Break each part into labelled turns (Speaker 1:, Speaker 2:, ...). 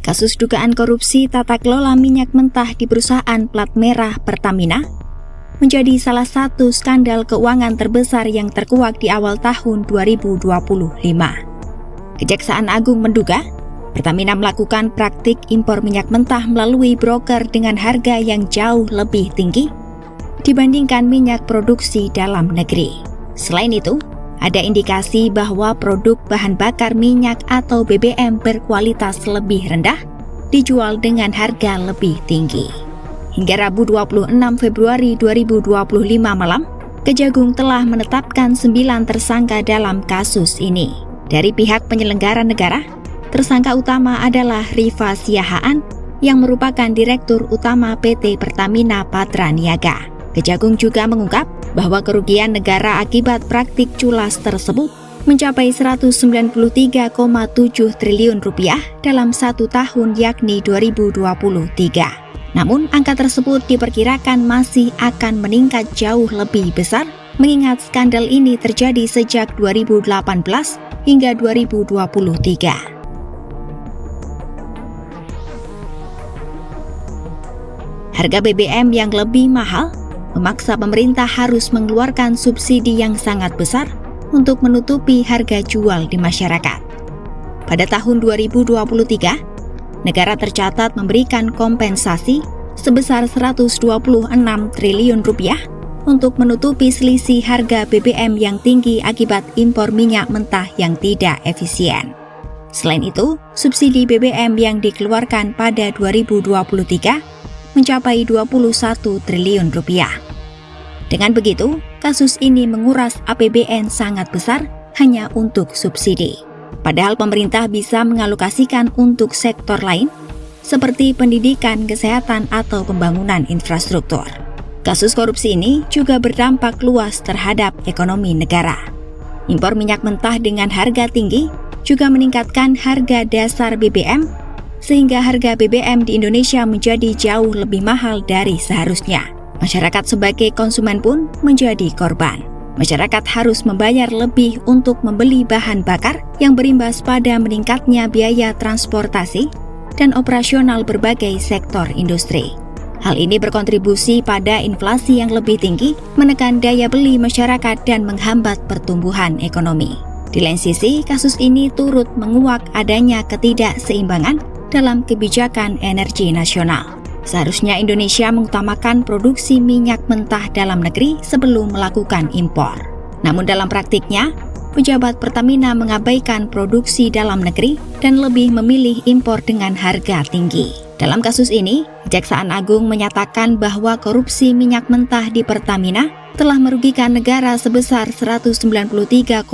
Speaker 1: Kasus dugaan korupsi tata kelola minyak mentah di perusahaan plat merah Pertamina menjadi salah satu skandal keuangan terbesar yang terkuak di awal tahun 2025. Kejaksaan Agung menduga Pertamina melakukan praktik impor minyak mentah melalui broker dengan harga yang jauh lebih tinggi dibandingkan minyak produksi dalam negeri. Selain itu, ada indikasi bahwa produk bahan bakar minyak atau BBM berkualitas lebih rendah dijual dengan harga lebih tinggi. Hingga Rabu 26 Februari 2025 malam, Kejagung telah menetapkan 9 tersangka dalam kasus ini. Dari pihak penyelenggara negara, tersangka utama adalah Rifa Siahaan yang merupakan Direktur Utama PT Pertamina Patraniaga. Kejagung juga mengungkap bahwa kerugian negara akibat praktik culas tersebut mencapai 193,7 triliun rupiah dalam 1 tahun yakni 2023. Namun angka tersebut diperkirakan masih akan meningkat jauh lebih besar mengingat skandal ini terjadi sejak 2018 hingga 2023. Harga BBM yang lebih mahal memaksa pemerintah harus mengeluarkan subsidi yang sangat besar untuk menutupi harga jual di masyarakat. Pada tahun 2023, negara tercatat memberikan kompensasi sebesar 126 triliun rupiah untuk menutupi selisih harga BBM yang tinggi akibat impor minyak mentah yang tidak efisien. Selain itu, subsidi BBM yang dikeluarkan pada 2023 mencapai 21 triliun rupiah. Dengan begitu, kasus ini menguras APBN sangat besar hanya untuk subsidi. Padahal pemerintah bisa mengalokasikan untuk sektor lain, seperti pendidikan, kesehatan, atau pembangunan infrastruktur. Kasus korupsi ini juga berdampak luas terhadap ekonomi negara. Impor minyak mentah dengan harga tinggi juga meningkatkan harga dasar BBM, sehingga harga BBM di Indonesia menjadi jauh lebih mahal dari seharusnya. Masyarakat sebagai konsumen pun menjadi korban. Masyarakat harus membayar lebih untuk membeli bahan bakar yang berimbas pada meningkatnya biaya transportasi dan operasional berbagai sektor industri. Hal ini berkontribusi pada inflasi yang lebih tinggi, menekan daya beli masyarakat dan menghambat pertumbuhan ekonomi. Di lain sisi, kasus ini turut menguak adanya ketidakseimbangan dalam kebijakan energi nasional. Seharusnya Indonesia mengutamakan produksi minyak mentah dalam negeri sebelum melakukan impor. Namun dalam praktiknya, pejabat Pertamina mengabaikan produksi dalam negeri dan lebih memilih impor dengan harga tinggi. Dalam kasus ini, Kejaksaan Agung menyatakan bahwa korupsi minyak mentah di Pertamina telah merugikan negara sebesar 193,7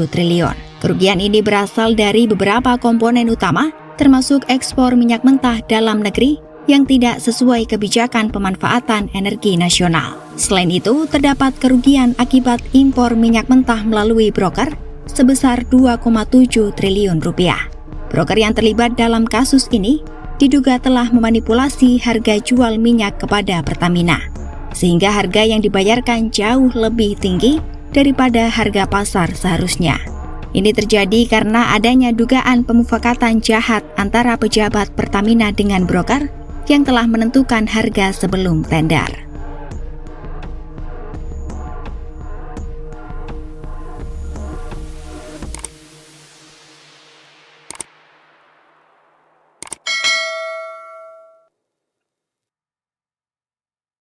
Speaker 1: triliun. Kerugian ini berasal dari beberapa komponen utama, termasuk ekspor minyak mentah dalam negeri yang tidak sesuai kebijakan pemanfaatan energi nasional. Selain itu, terdapat kerugian akibat impor minyak mentah melalui broker sebesar 2,7 triliun rupiah. Broker yang terlibat dalam kasus ini diduga telah memanipulasi harga jual minyak kepada Pertamina, sehingga harga yang dibayarkan jauh lebih tinggi daripada harga pasar seharusnya. Ini terjadi karena adanya dugaan pemufakatan jahat antara pejabat Pertamina dengan broker yang telah menentukan harga sebelum tender.